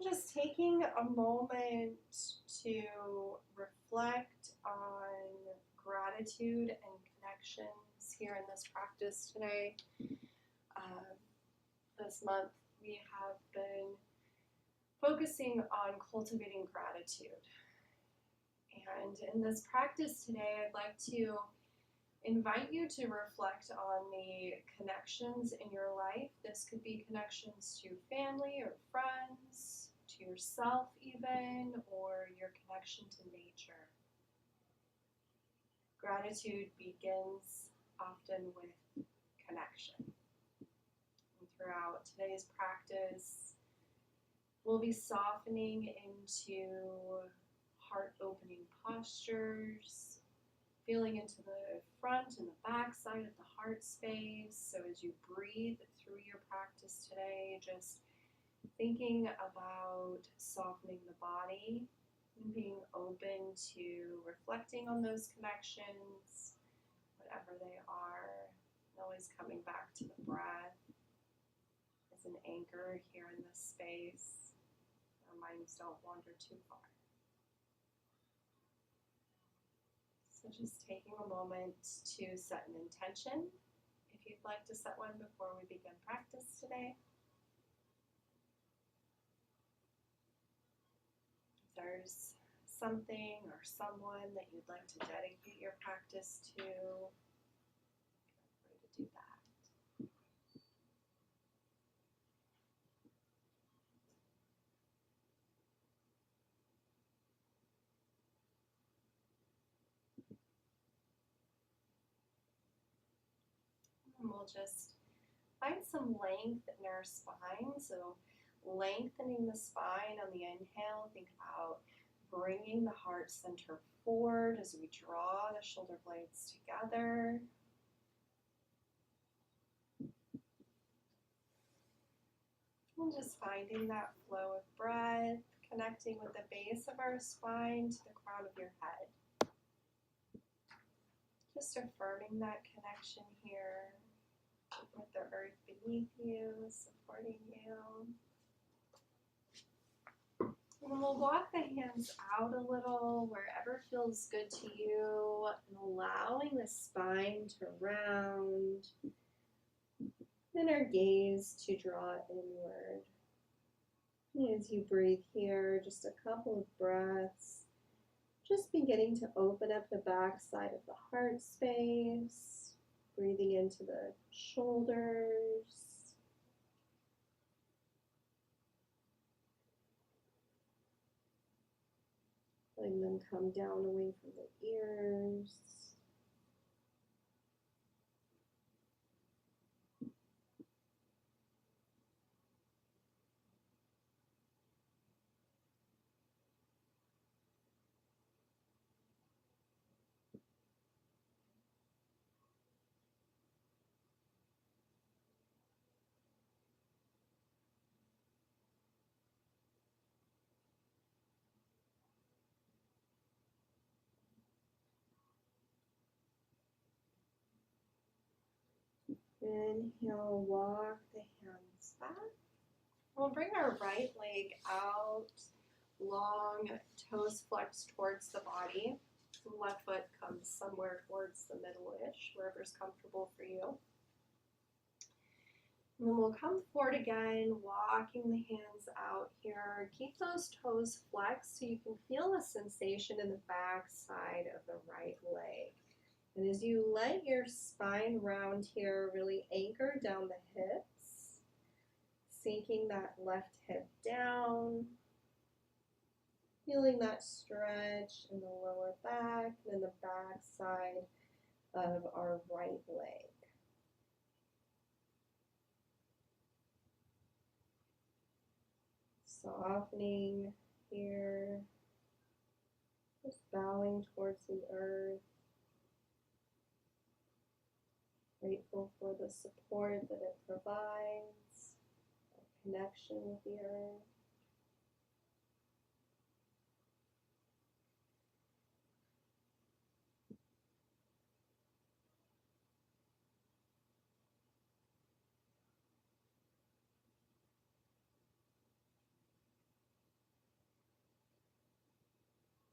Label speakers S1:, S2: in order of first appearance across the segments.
S1: Just taking a moment to reflect on gratitude and connections here in this practice today. This month we have been focusing on cultivating gratitude. And in this practice today, I'd like to invite you to reflect on the connections in your life. This could be connections to family or friends, to yourself even, or your connection to nature. Gratitude begins often with connection. And throughout today's practice, we'll be softening into heart-opening postures, feeling into the front and the back side of the heart space. So as you breathe through your practice today, just thinking about softening the body and being open to reflecting on those connections, whatever they are, and always coming back to the breath as an anchor here in this space. Our minds don't wander too far. So just taking a moment to set an intention, if you'd like to set one before we begin practice today. If there's something or someone that you'd like to dedicate your practice to, feel free to do that. And we'll just find some length in our spine. So lengthening the spine on the inhale. Think about bringing the heart center forward as we draw the shoulder blades together. And just finding that flow of breath, connecting with the base of our spine to the crown of your head. Just affirming that connection here with the earth beneath you, supporting you. And we'll walk the hands out a little, wherever feels good to you, and allowing the spine to round, and our gaze to draw inward. And as you breathe here, just a couple of breaths, just beginning to open up the back side of the heart space, breathing into the shoulders. Letting them come down away from the ears. Inhale, walk the hands back. We'll bring our right leg out, long, toes flexed towards the body. The left foot comes somewhere towards the middle-ish, wherever's comfortable for you. And then we'll come forward again, walking the hands out here. Keep those toes flexed so you can feel a sensation in the back side of the right leg. And as you let your spine round here, really anchor down the hips, sinking that left hip down, feeling that stretch in the lower back and in the back side of our right leg. Softening here, just bowing towards the earth. Grateful for the support that it provides, a connection with the earth.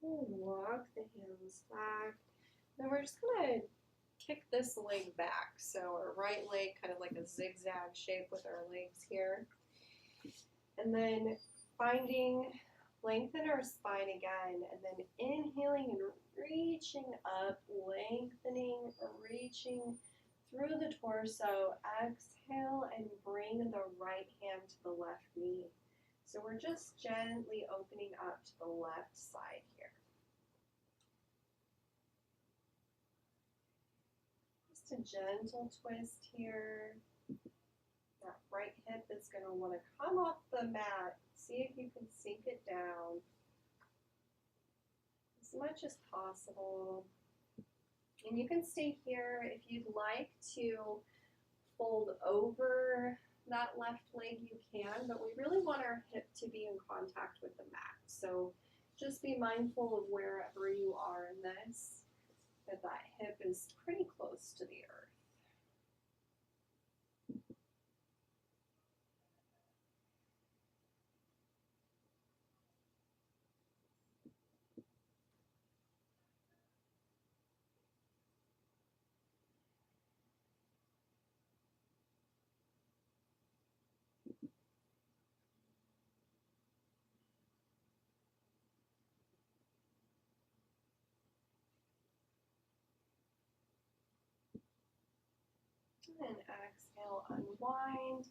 S1: We'll walk the hands back. Then we're just going to kick this leg back. So our right leg kind of like a zigzag shape with our legs here. And then lengthen our spine again, and then inhaling and reaching up, lengthening, reaching through the torso. Exhale and bring the right hand to the left knee. So we're just gently opening up to the left side here. Just a gentle twist here. That right hip is going to want to come off the mat. See if you can sink it down as much as possible. And you can stay here if you'd like to fold over that left leg, you can, but we really want our hip to be in contact with the mat. So just be mindful of wherever you are in this, that hip is pretty close to the earth. And exhale, unwind.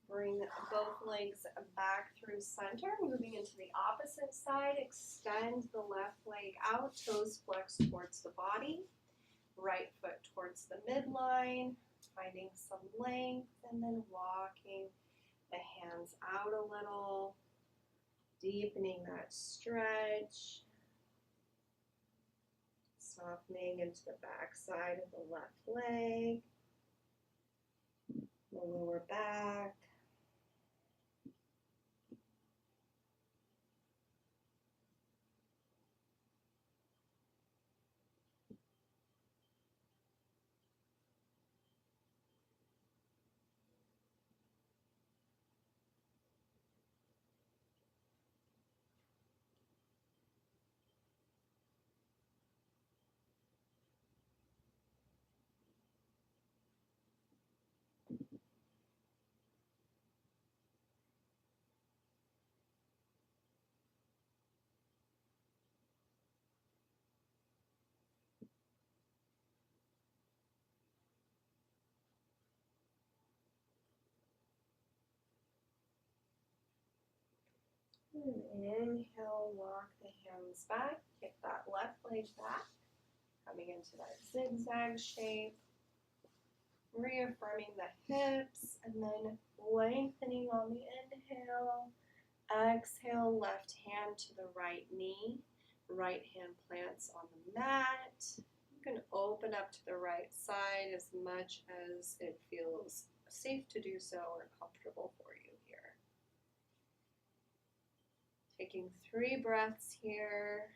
S1: Bring both legs back through center, moving into the opposite side. Extend the left leg out, toes flex towards the body. Right foot towards the midline, finding some length, and then walking the hands out a little, deepening that stretch. Softening into the back side of the left leg, the lower back. And inhale, walk the hands back, kick that left leg back, coming into that zigzag shape, reaffirming the hips, and then lengthening on the inhale. Exhale, left hand to the right knee, right hand plants on the mat. You can open up to the right side as much as it feels safe to do so or comfortable for you here. Taking 3 breaths here.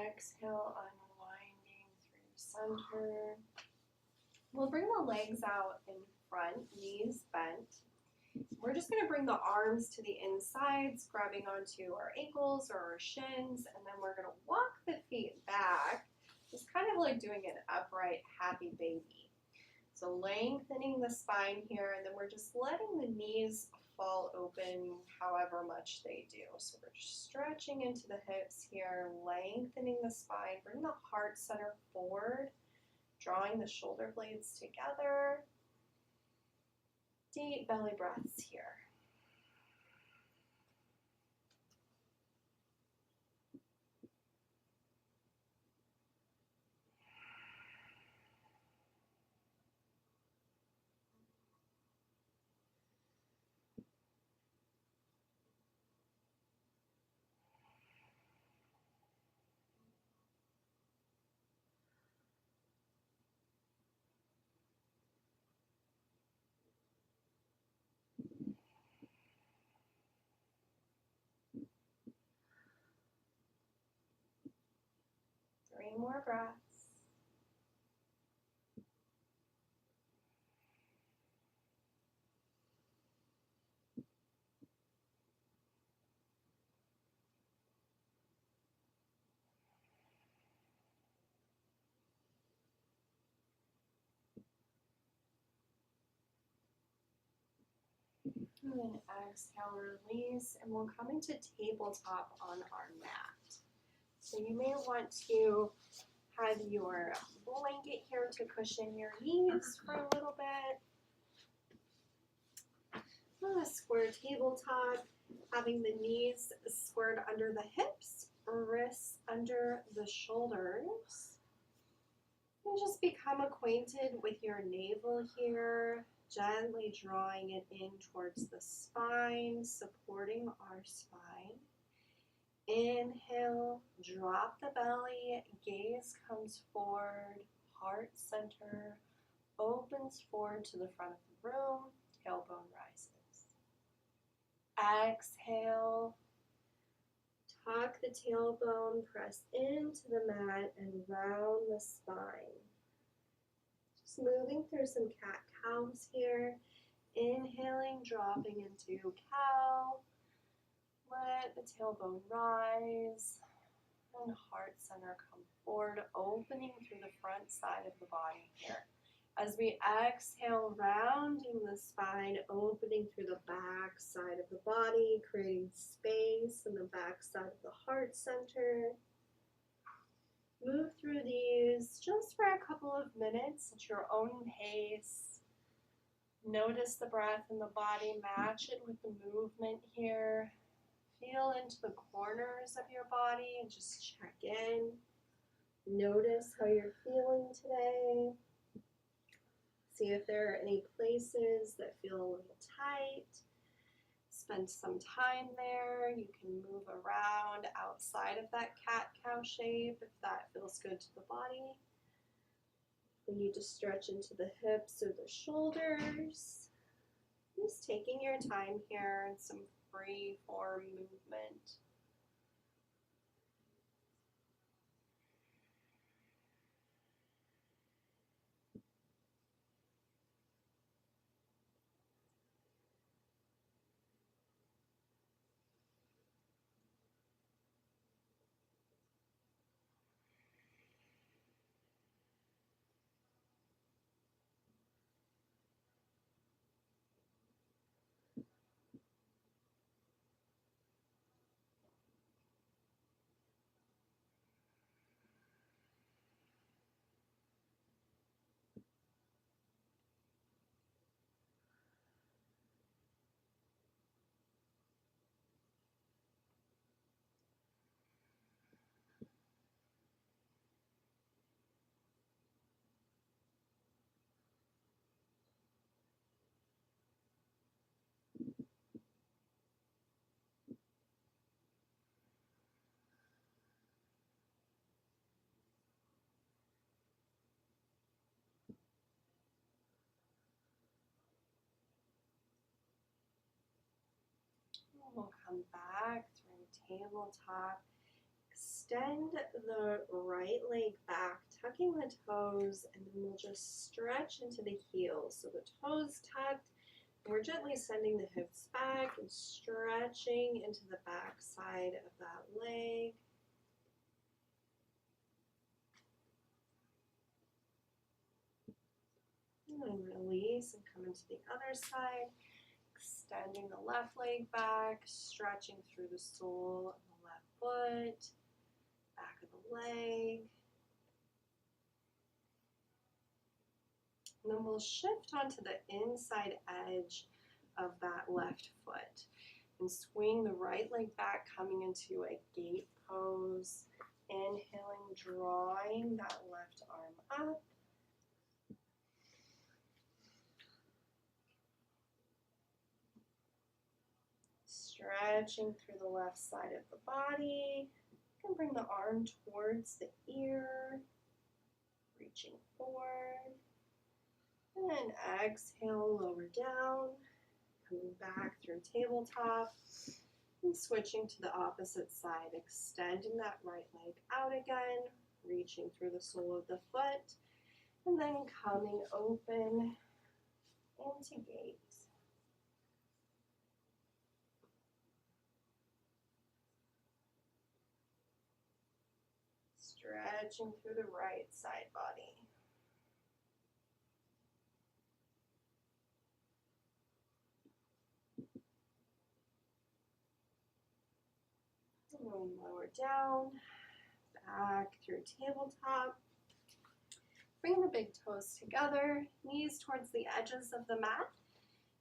S1: Exhale, unwinding through center. We'll bring the legs out in front, knees bent. We're just going to bring the arms to the insides, grabbing onto our ankles or our shins, and then we're going to walk the feet back, just kind of like doing an upright happy baby. So lengthening the spine here, and then we're just letting the knees fall open however much they do. So we're just stretching into the hips here, lengthening the spine, bring the heart center forward, drawing the shoulder blades together. Deep belly breaths here. more breaths. And then exhale, release, and we'll come into tabletop on our mat. So you may want to have your blanket here to cushion your knees for a little bit. On a square tabletop, having the knees squared under the hips, wrists under the shoulders. And just become acquainted with your navel here, gently drawing it in towards the spine, supporting our spine. Inhale, drop the belly, gaze comes forward, heart center opens forward to the front of the room, tailbone rises. Exhale, tuck the tailbone, press into the mat and round the spine. Just moving through some cat-cows here. Inhaling, dropping into cow. Let the tailbone rise and heart center come forward, opening through the front side of the body here. As we exhale, rounding the spine, opening through the back side of the body, creating space in the back side of the heart center. Move through these just for a couple of minutes at your own pace. Notice the breath in the body, match it with the movement here. Feel into the corners of your body and just check in. Notice how you're feeling today. See if there are any places that feel a little tight. Spend some time there. You can move around outside of that cat-cow shape if that feels good to the body. You need to stretch into the hips or the shoulders. Just taking your time here and some free form movement. We'll come back through tabletop. Extend the right leg back, tucking the toes, and then we'll just stretch into the heels. So the toes tucked, and we're gently sending the hips back and stretching into the back side of that leg. And then release and come into the other side. Extending the left leg back, stretching through the sole of the left foot, back of the leg. And then we'll shift onto the inside edge of that left foot and swing the right leg back, coming into a gate pose. Inhaling, drawing that left arm up. Stretching through the left side of the body. You can bring the arm towards the ear, reaching forward. And exhale, lower down, coming back through tabletop, and switching to the opposite side, extending that right leg out again, reaching through the sole of the foot, and then coming open into gate. Stretching through the right side body. And lower down, back through tabletop. Bring the big toes together, knees towards the edges of the mat.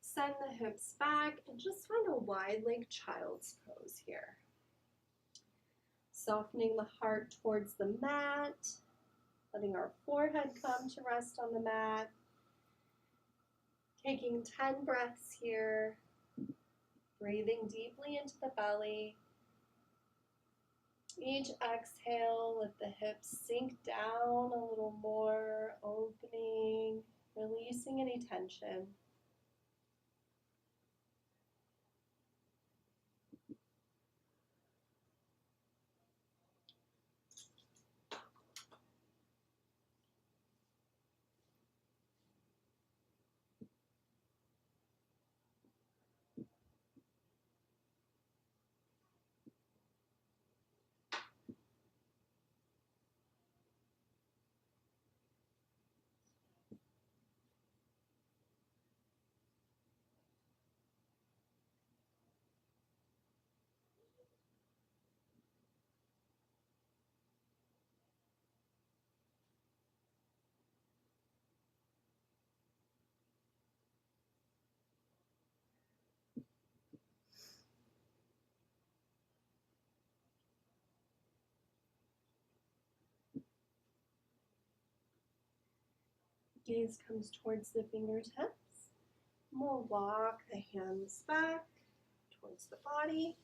S1: Send the hips back and just find a wide leg child's pose here. Softening the heart towards the mat, letting our forehead come to rest on the mat. Taking 10 breaths here, breathing deeply into the belly. Each exhale, let the hips sink down a little more, opening, releasing any tension. Gaze comes towards the fingertips. We'll walk the hands back towards the body.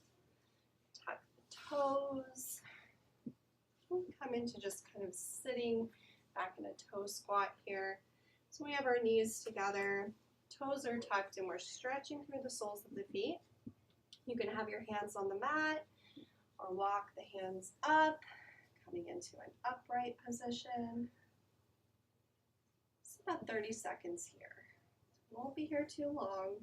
S1: Tuck the toes. We'll come into just kind of sitting back in a toe squat here. So we have our knees together, toes are tucked, and we're stretching through the soles of the feet. You can have your hands on the mat or walk the hands up, coming into an upright position. It's about 30 seconds here. We won't be here too long.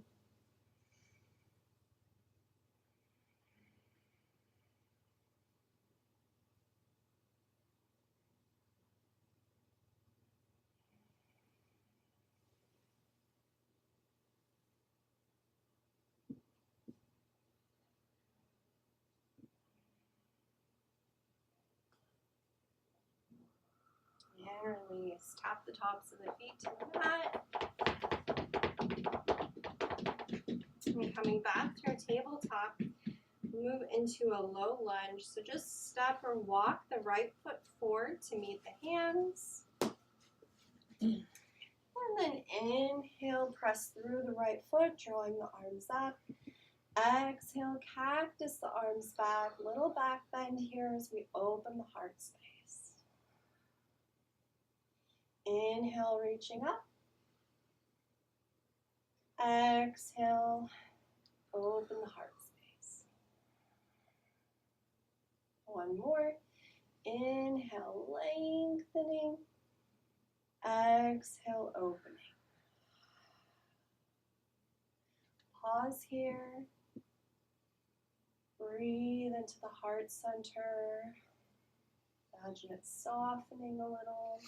S1: And release. Tap the tops of the feet to the mat. And coming back through tabletop, move into a low lunge. So just step or walk the right foot forward to meet the hands. And then inhale, press through the right foot, drawing the arms up. Exhale, cactus the arms back. Little back bend here as we open the heart space. Inhale, reaching up. Exhale, open the heart space. One more. Inhale, lengthening. Exhale, opening. Pause here. Breathe into the heart center. Imagine it softening a little.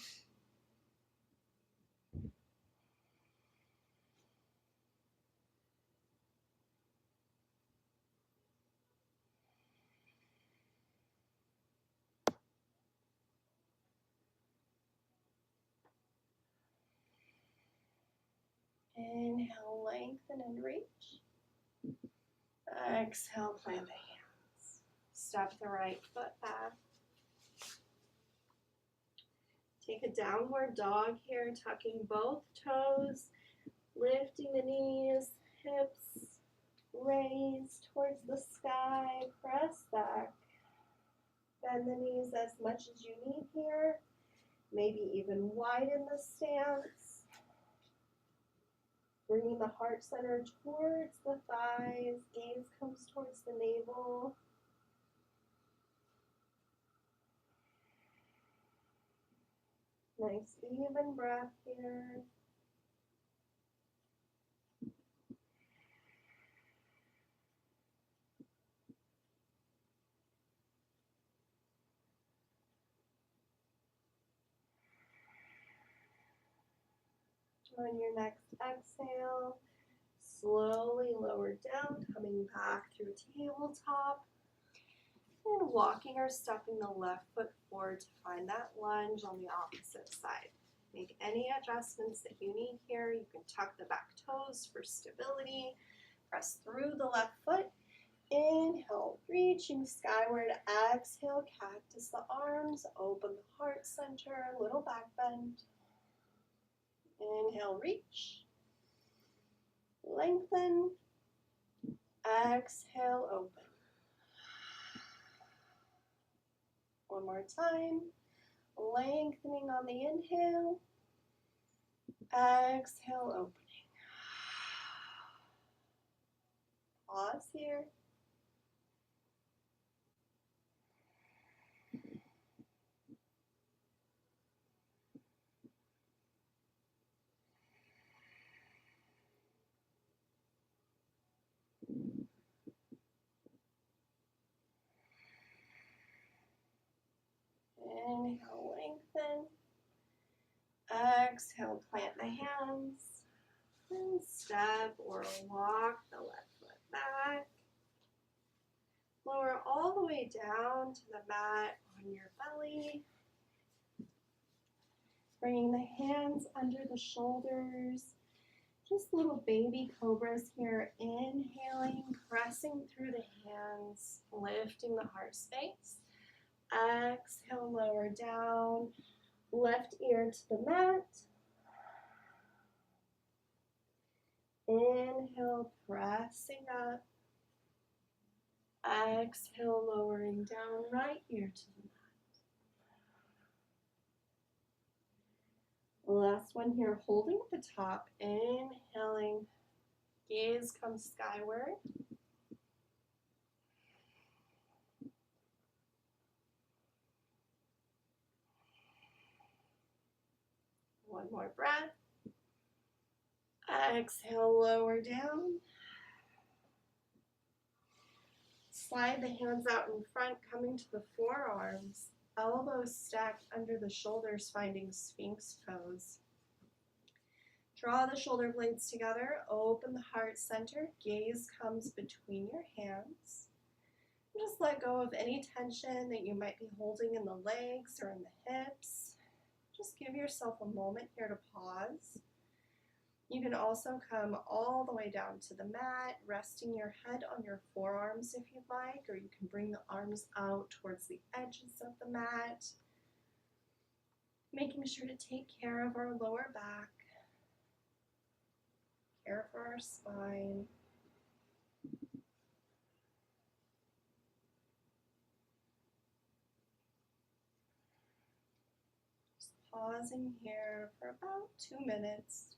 S1: Inhale, lengthen and reach. Exhale, plant the hands. Step the right foot back. Take a downward dog here, tucking both toes, lifting the knees, hips, raise towards the sky, press back. Bend the knees as much as you need here. Maybe even widen the stance. Bringing the heart center towards the thighs, gaze comes towards the navel. Nice even breath here. On your next exhale, slowly lower down, coming back through tabletop, and walking or stepping the left foot forward to find that lunge on the opposite side. Make any adjustments that you need here. You can tuck the back toes for stability. Press through the left foot. Inhale, reaching skyward. Exhale, cactus the arms. Open the heart center, little back bend. Inhale, reach. Lengthen. Exhale, open. One more time. Lengthening on the inhale. Exhale, opening. Pause here. Inhale, lengthen. Exhale, plant the hands. And step or walk the left foot back. Lower all the way down to the mat on your belly. Bringing the hands under the shoulders. Just little baby cobras here. Inhaling, pressing through the hands, lifting the heart space. Exhale, lower down. Left ear to the mat. Inhale, pressing up. Exhale, lowering down, right ear to the mat. Last one here, holding at the top. Inhaling, gaze comes skyward. One more breath. Exhale, lower down. Slide the hands out in front, coming to the forearms. Elbows stacked under the shoulders, finding Sphinx pose. Draw the shoulder blades together, open the heart center, gaze comes between your hands. Just let go of any tension that you might be holding in the legs or in the hips. Just give yourself a moment here to pause. You can also come all the way down to the mat, resting your head on your forearms if you'd like, or you can bring the arms out towards the edges of the mat. Making sure to take care of our lower back, care for our spine. Just pausing here for about 2 minutes.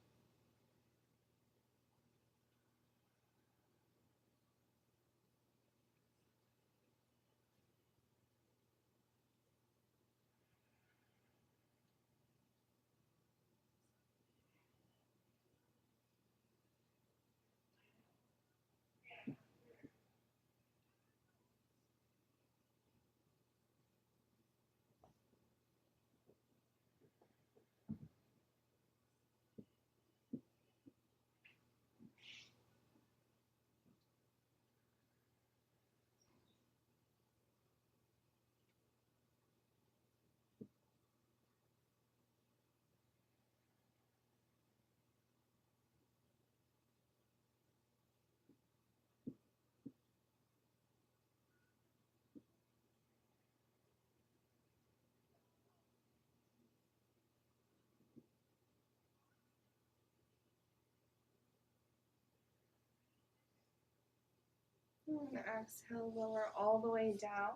S1: And exhale, lower all the way down.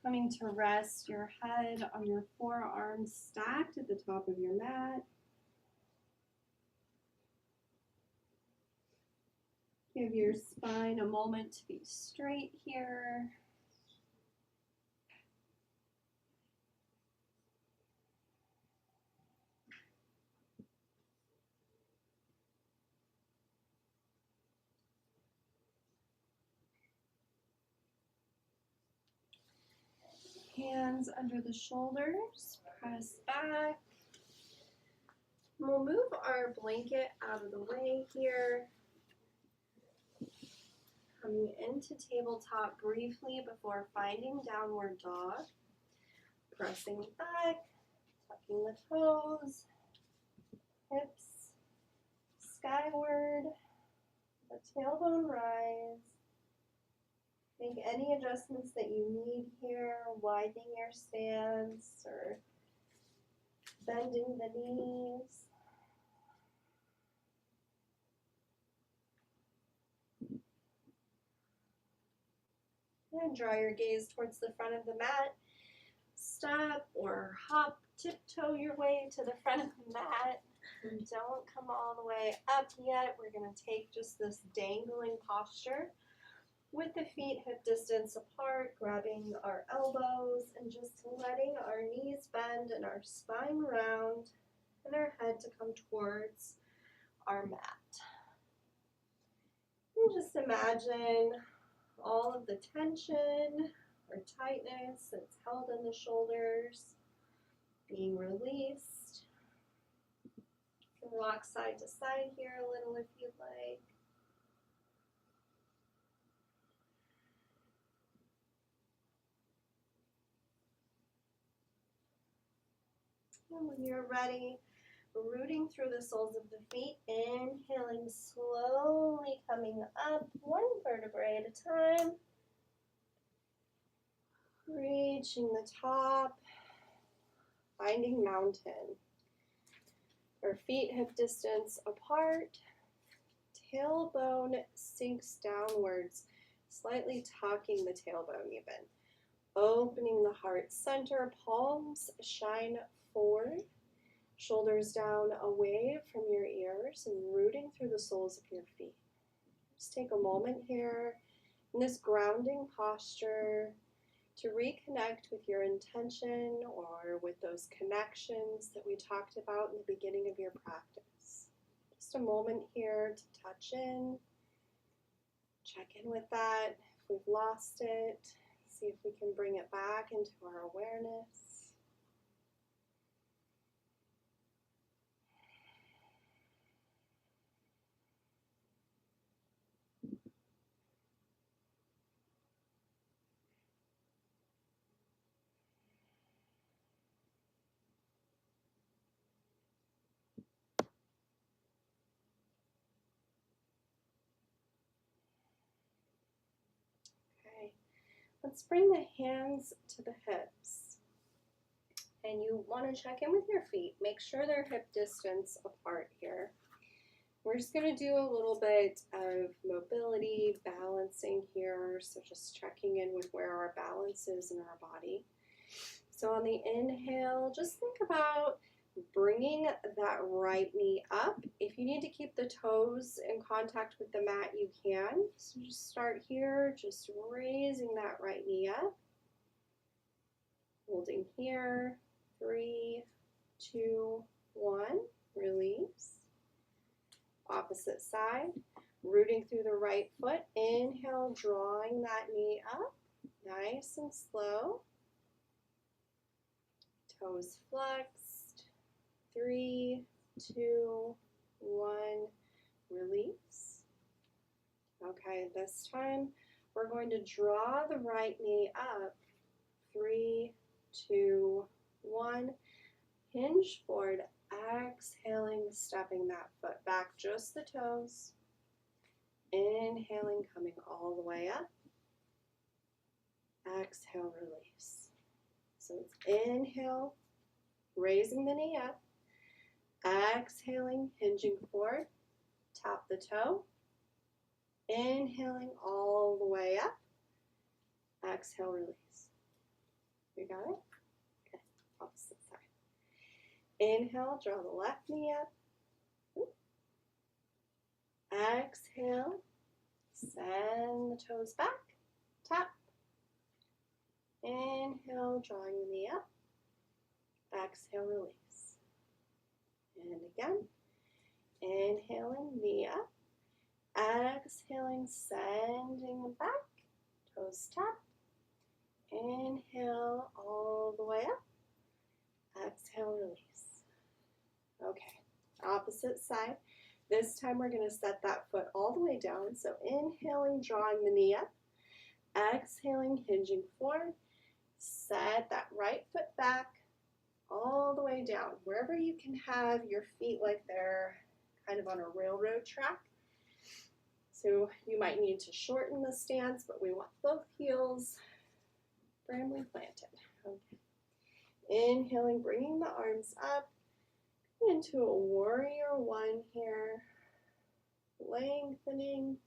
S1: Coming to rest your head on your forearms stacked at the top of your mat. Give your spine a moment to be straight here. Hands under the shoulders, press back. We'll move our blanket out of the way here. Coming into tabletop briefly before finding downward dog. Pressing back, tucking the toes, hips skyward, the tailbone rise. Make any adjustments that you need here, widening your stance or bending the knees. And draw your gaze towards the front of the mat. Step or hop, tiptoe your way to the front of the mat. And don't come all the way up yet. We're going to take just this dangling posture with the feet hip distance apart, grabbing our elbows and just letting our knees bend and our spine round and our head to come towards our mat. And just imagine all of the tension or tightness that's held in the shoulders being released. You can rock side to side here a little if you'd like. And when you're ready, rooting through the soles of the feet, inhaling slowly, coming up one vertebrae at a time. Reaching the top, finding mountain. Our feet hip distance apart, tailbone sinks downwards, slightly tucking the tailbone even. Opening the heart center, palms shine forward, shoulders down away from your ears and rooting through the soles of your feet. Just take a moment here in this grounding posture to reconnect with your intention or with those connections that we talked about in the beginning of your practice. Just a moment here to touch in, check in with that. If we've lost it, see if we can bring it back into our awareness. Let's bring the hands to the hips. And you want to check in with your feet. Make sure they're hip distance apart here. We're just going to do a little bit of mobility, balancing here. So just checking in with where our balance is in our body. So on the inhale, just think about bringing that right knee up. If you need to keep the toes in contact with the mat, you can. So just start here, just raising that right knee up. Holding here, 3, 2, 1, release. Opposite side, rooting through the right foot. Inhale, drawing that knee up, nice and slow. Toes flexed. 3, 2, 1, release. Okay, this time we're going to draw the right knee up. 3, 2, 1. Hinge forward, exhaling, stepping that foot back, just the toes. Inhaling, coming all the way up. Exhale, release. So it's inhale, raising the knee up. Exhaling, hinging forward, tap the toe. Inhaling all the way up. Exhale, release. You got it? Okay, opposite side. Inhale, draw the left knee up. Exhale, send the toes back, tap. Inhale, drawing the knee up. Exhale, release. And again, inhaling, knee up. Exhaling, sending them back. Toes tap. Inhale, all
S2: exhale, release. Okay, opposite side. This time we're going to set that foot all the way down. So inhaling, drawing the knee up. Exhaling, hinging forward. Set that right foot back all the way down. Wherever you can have your feet like they're kind of on a railroad track. So you might need to shorten the stance, but we want both heels firmly planted. Okay. Inhaling, bringing the arms up into a warrior one here. Lengthening.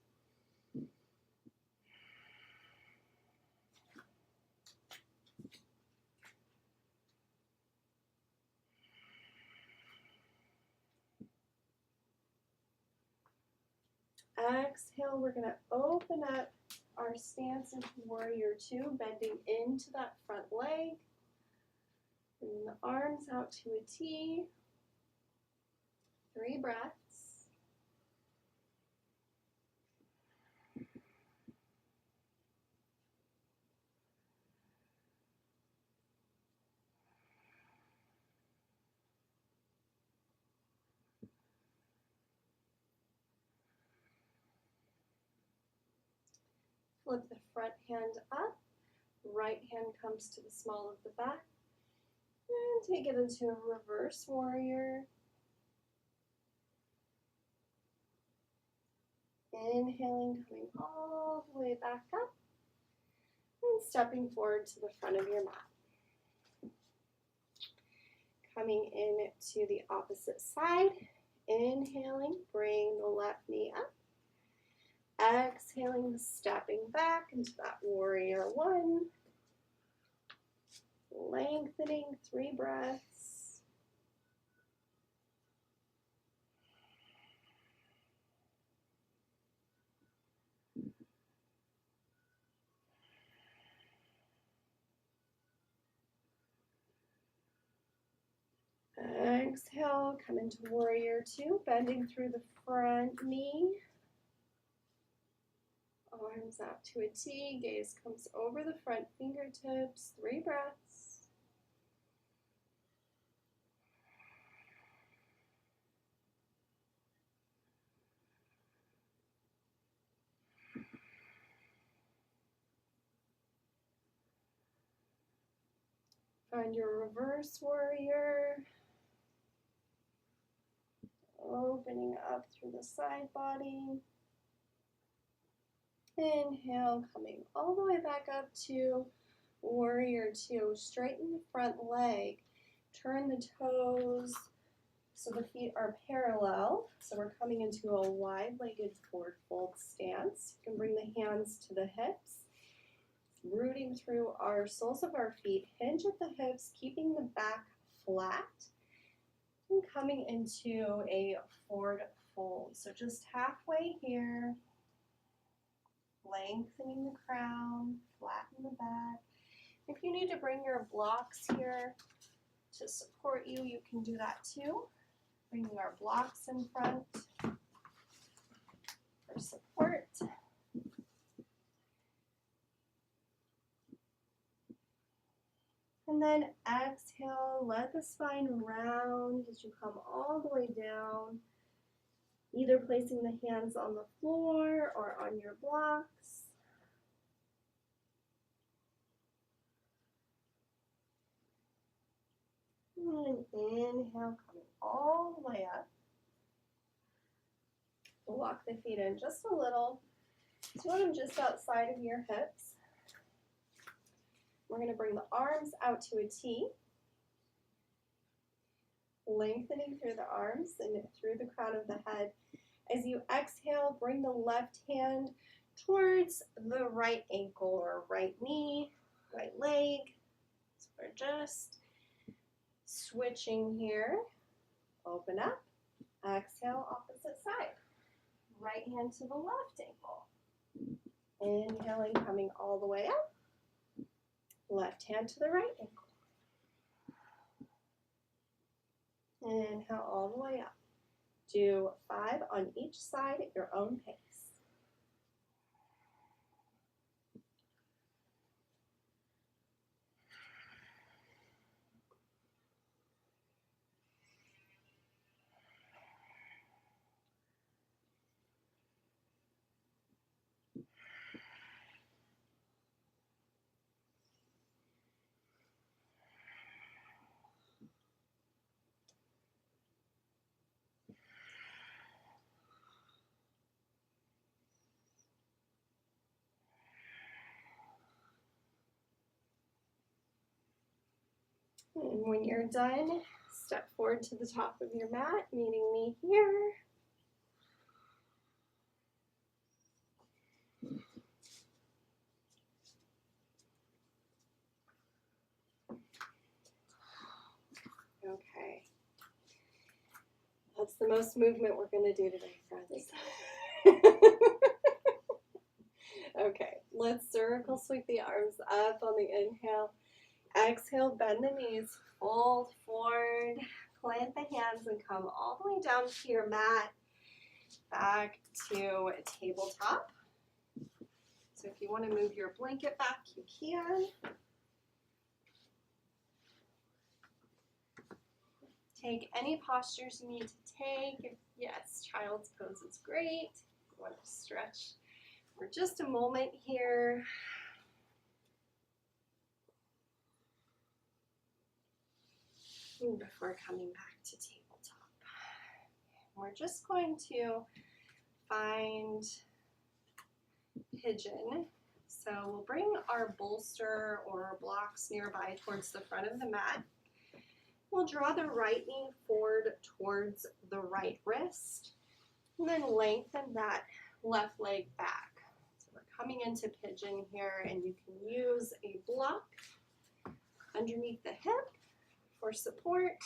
S2: Exhale, we're going to open up our stance into warrior two, bending into that front leg. Bring the arms out to a T. 3 breaths. Flip the front hand up. Right hand comes to the small of the back. And take it into a reverse warrior. Inhaling, coming all the way back up. And stepping forward to the front of your mat. Coming in to the opposite side. Inhaling, bring the left knee up. Exhaling, stepping back into that warrior one. Lengthening, 3 breaths. Exhale, come into warrior two, bending through the front knee. Arms out to a T, gaze comes over the front fingertips, 3 breaths. Find your reverse warrior. Opening up through the side body. Inhale, coming all the way back up to warrior two. Straighten the front leg. Turn the toes so the feet are parallel. So we're coming into a wide-legged forward fold stance. You can bring the hands to the hips. Rooting through our soles of our feet. Hinge at the hips, keeping the back flat. And coming into a forward fold. So just halfway here. Lengthening the crown, flatten the back. If you need to bring your blocks here to support you, you can do that too. Bringing our blocks in front for support. And then exhale, let the spine round as you come all the way down. Either placing the hands on the floor or on your blocks. And inhale, coming all the way up. Walk the feet in just a little. So I'm just outside of your hips. We're going to bring the arms out to a T. Lengthening through the arms and through the crown of the head. As you exhale, bring the left hand towards the right ankle or right knee, right leg. So we're just switching here. Open up. Exhale, opposite side. Right hand to the left ankle. Inhaling, coming all the way up. Left hand to the right ankle. Inhale all the way up. Do 5 on each side at your own pace. And when you're done, step forward to the top of your mat, meeting me here. Okay. That's the most movement we're going to do today, friends. Okay, let's circle sweep the arms up on the inhale. Exhale, bend the knees, fold forward, plant the hands, and come all the way down to your mat, back to tabletop. So if you want to move your blanket back, you can. Take any postures you need to take. Yes, child's pose is great. You want to stretch for just a moment here. Before coming back to tabletop. We're just going to find pigeon. So we'll bring our bolster or our blocks nearby towards the front of the mat. We'll draw the right knee forward towards the right wrist, and then lengthen that left leg back. So we're coming into pigeon here, and you can use a block underneath the hip for support.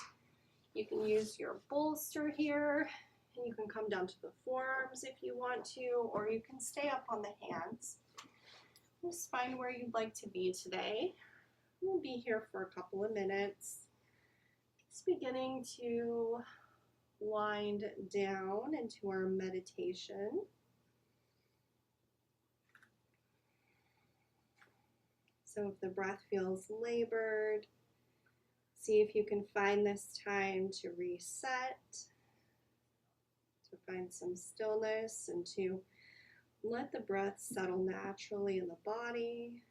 S2: You can use your bolster here, and you can come down to the forearms if you want to, or you can stay up on the hands. Just find where you'd like to be today. We'll be here for a couple of minutes. Just beginning to wind down into our meditation. So if the breath feels labored, see if you can find this time to reset, to find some stillness, and to let the breath settle naturally in the body.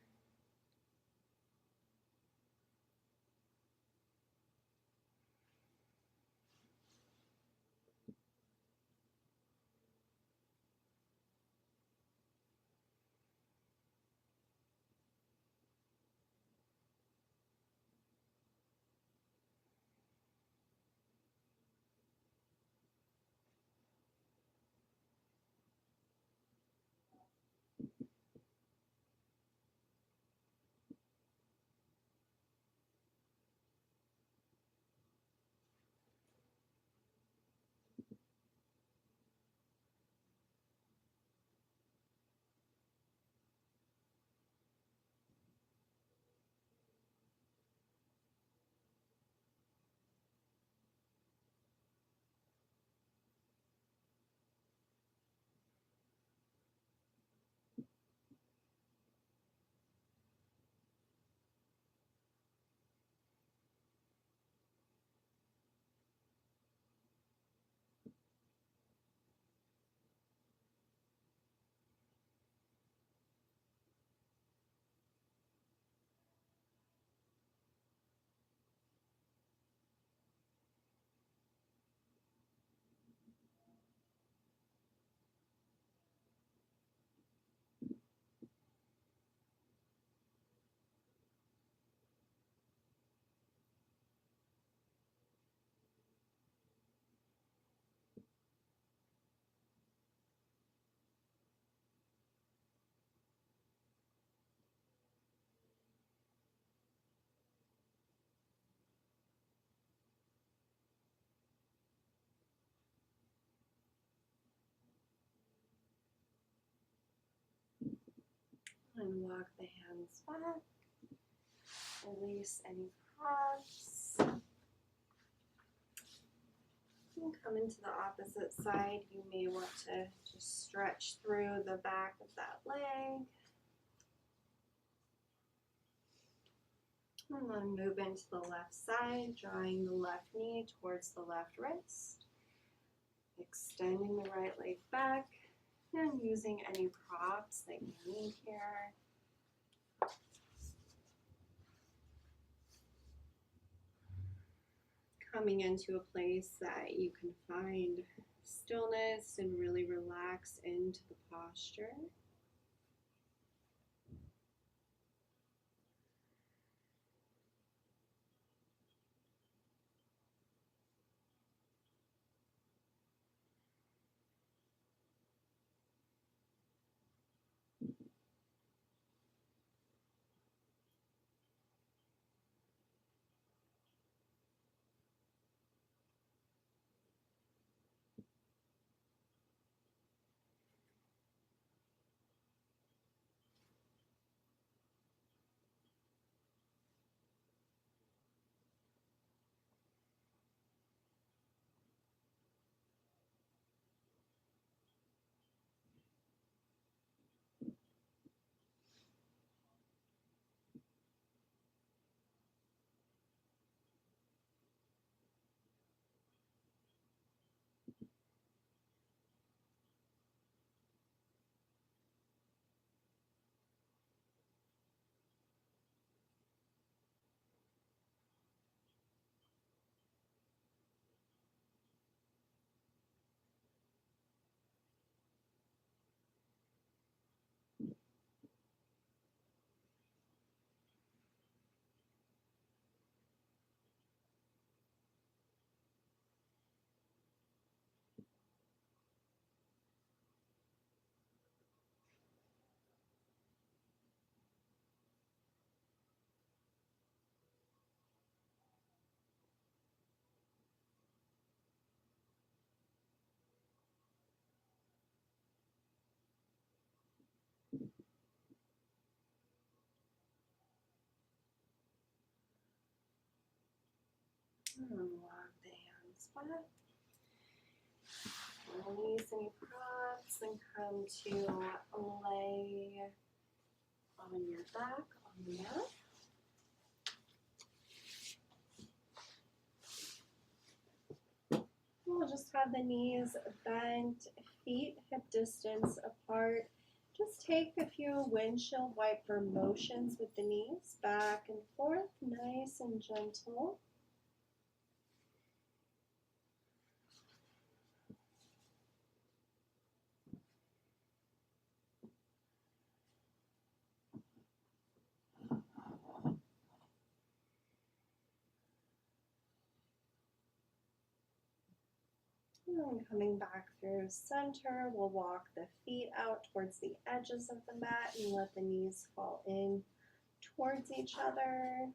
S2: And walk the hands back. Release any props. And come into the opposite side. You may want to just stretch through the back of that leg. And then move into the left side, drawing the left knee towards the left wrist. Extending the right leg back and using any props that you need here. Coming into a place that you can find stillness and really relax into the posture. Walk the hands back. Release any props and come to lay on your back on the mat. We'll just have the knees bent, feet hip distance apart. Just take a few windshield wiper motions with the knees back and forth, nice and gentle. And coming back through center, we'll walk the feet out towards the edges of the mat and let the knees fall in towards each other.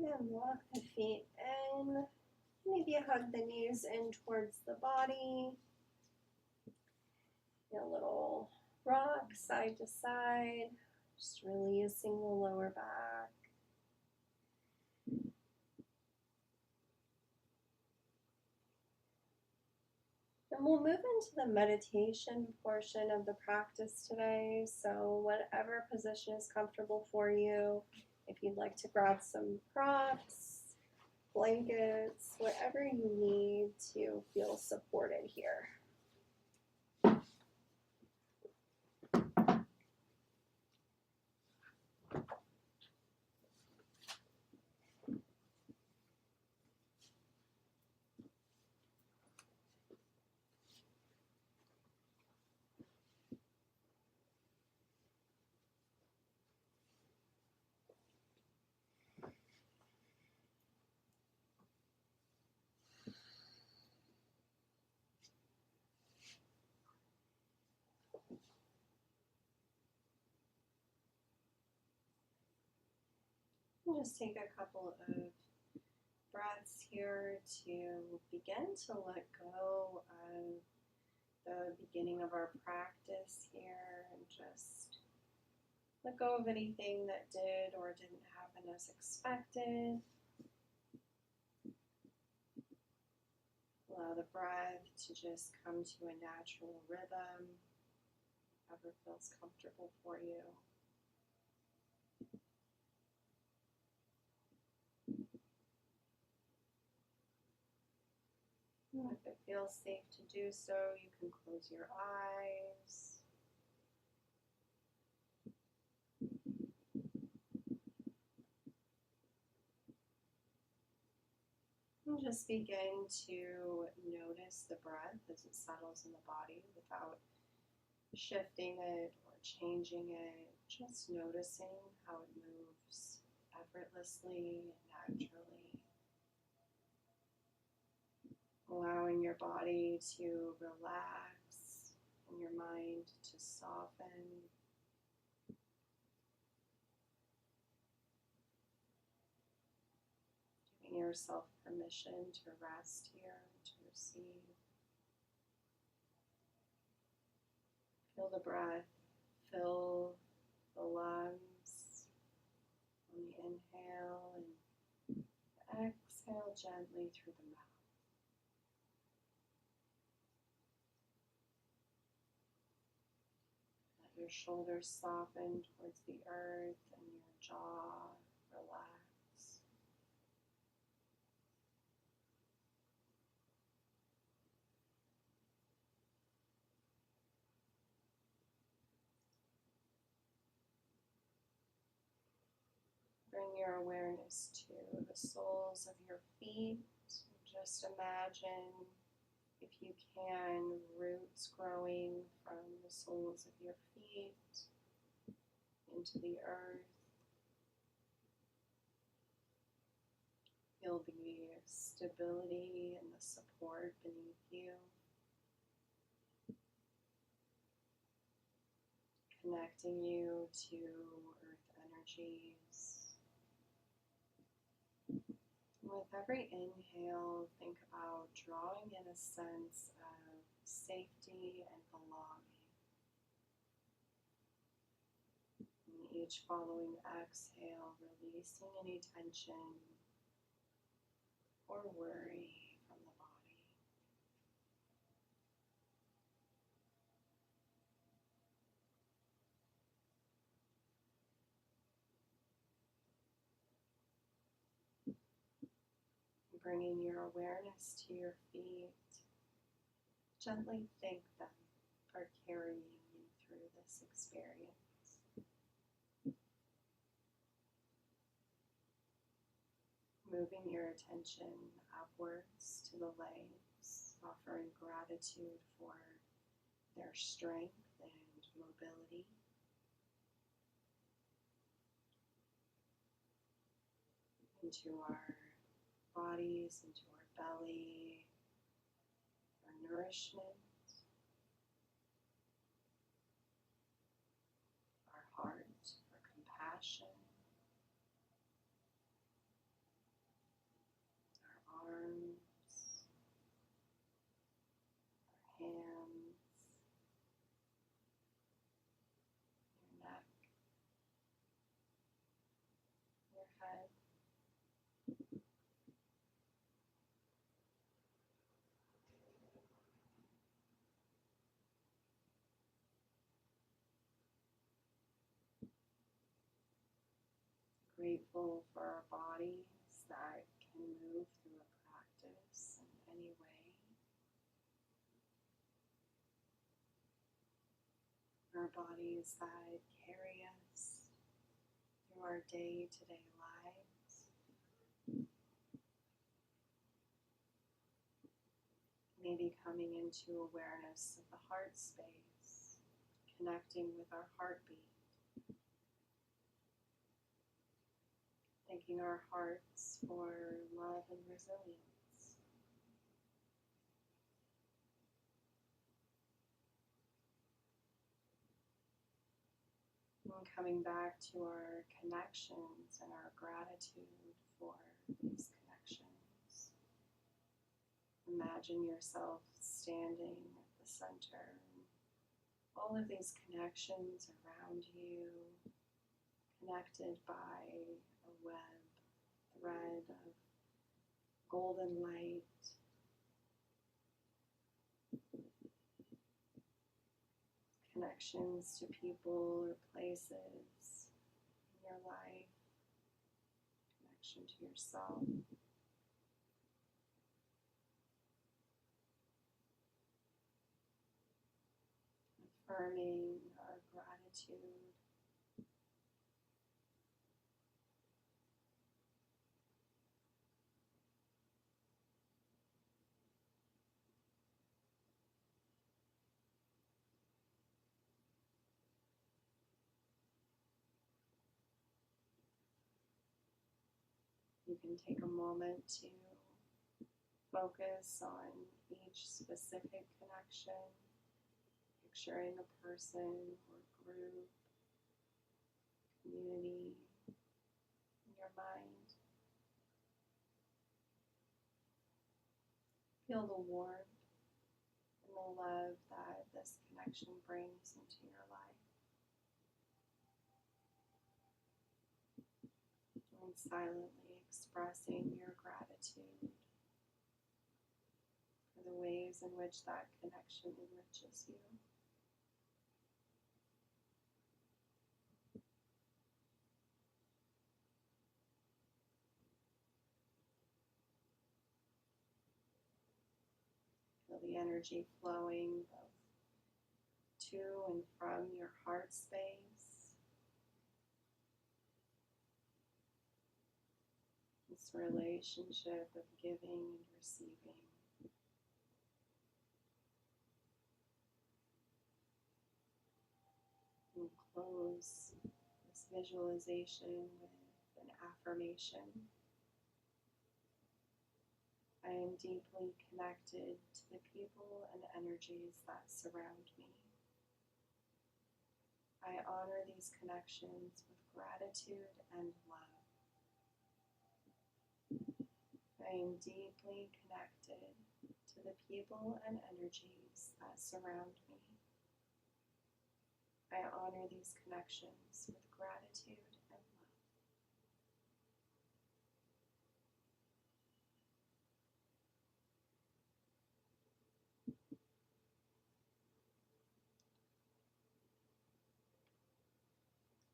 S2: And walk the feet in. Maybe hug the knees in towards the body. A little rock side to side, just releasing the lower back. And we'll move into the meditation portion of the practice today. So whatever position is comfortable for you, if you'd like to grab some props, blankets, whatever you need to feel supported here. We'll just take a couple of breaths here to begin to let go of the beginning of our practice here and just let go of anything that did or didn't happen as expected. Allow the breath to just come to a natural rhythm, whatever feels comfortable for you. And if it feels safe to do so, you can close your eyes. And just begin to notice the breath as it settles in the body without shifting it or changing it. Just noticing how it moves effortlessly and naturally. Allowing your body to relax and your mind to soften. Giving yourself permission to rest here and to receive. Feel the breath fill the lungs on the inhale and exhale gently through the mouth.
S1: Your shoulders soften towards the earth and your jaw relax. Bring your awareness to the soles of your feet. Just imagine, if you can, roots growing from the soles of your feet into the earth. Feel the stability and the support beneath you. Connecting you to earth energies. With every inhale, think about drawing in a sense of safety and belonging. And each following exhale, releasing any tension or worry from the body. Bringing your awareness to your feet, gently thank them for carrying you through this experience. Moving your attention upwards to the legs, offering gratitude for their strength and mobility. Into our bodies, into our belly, our nourishment, our heart, our compassion, our arms, our hands, your neck, your head. Grateful for our bodies that can move through a practice in any way. Our bodies that carry us through our day-to-day lives. Maybe coming into awareness of the heart space, connecting with our heartbeat. Thanking our hearts for love and resilience. And coming back to our connections and our gratitude for these connections. Imagine yourself standing at the center, and all of these connections around you, connected by a thread of golden light. Connections to people or places in your life. Connection to yourself. Affirming our gratitude. You can take a moment to focus on each specific connection, picturing a person or group, community in your mind. Feel the warmth and the love that this connection brings into your life. And silently expressing your gratitude for the ways in which that connection enriches you. Feel the energy flowing both to and from your heart space. This relationship of giving and receiving. And close this visualization with an affirmation. I am deeply connected to the people and energies that surround me. I honor these connections with gratitude and love. I am deeply connected to the people and energies that surround me. I honor these connections with gratitude and love.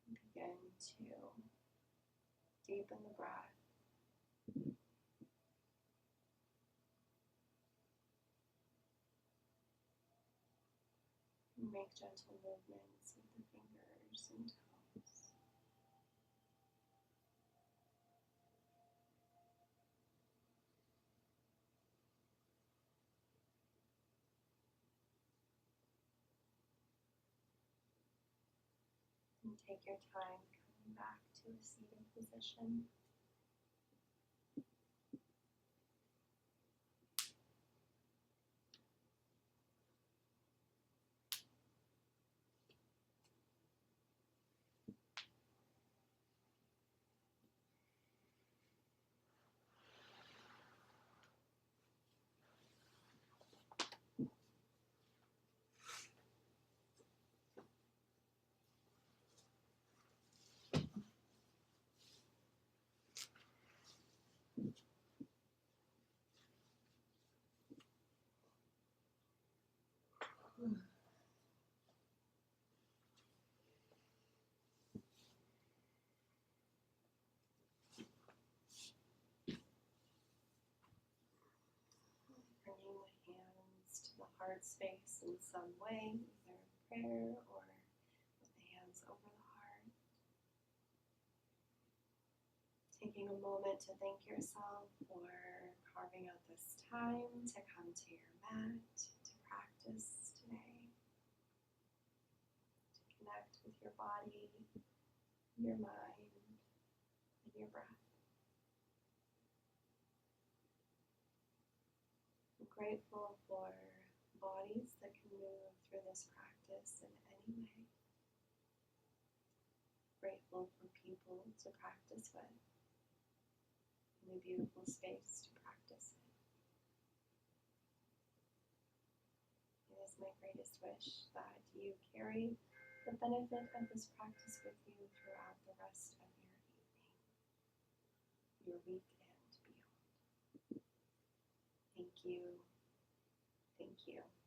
S1: Begin to deepen the breath. Make gentle movements with the fingers and toes. And take your time coming back to a seated position. Bringing the hands to the heart space in some way, either in prayer or with the hands over the heart. Taking a moment to thank yourself for carving out this time to come to your mat, to practice today, to connect with your body, your mind, and your breath. I'm grateful for bodies that can move through this practice in any way. Grateful for people to practice with, and a beautiful space to practice in. It is my greatest wish that you carry the benefit of this practice with you throughout the rest of your evening, your week, and beyond. Thank you. Thank you.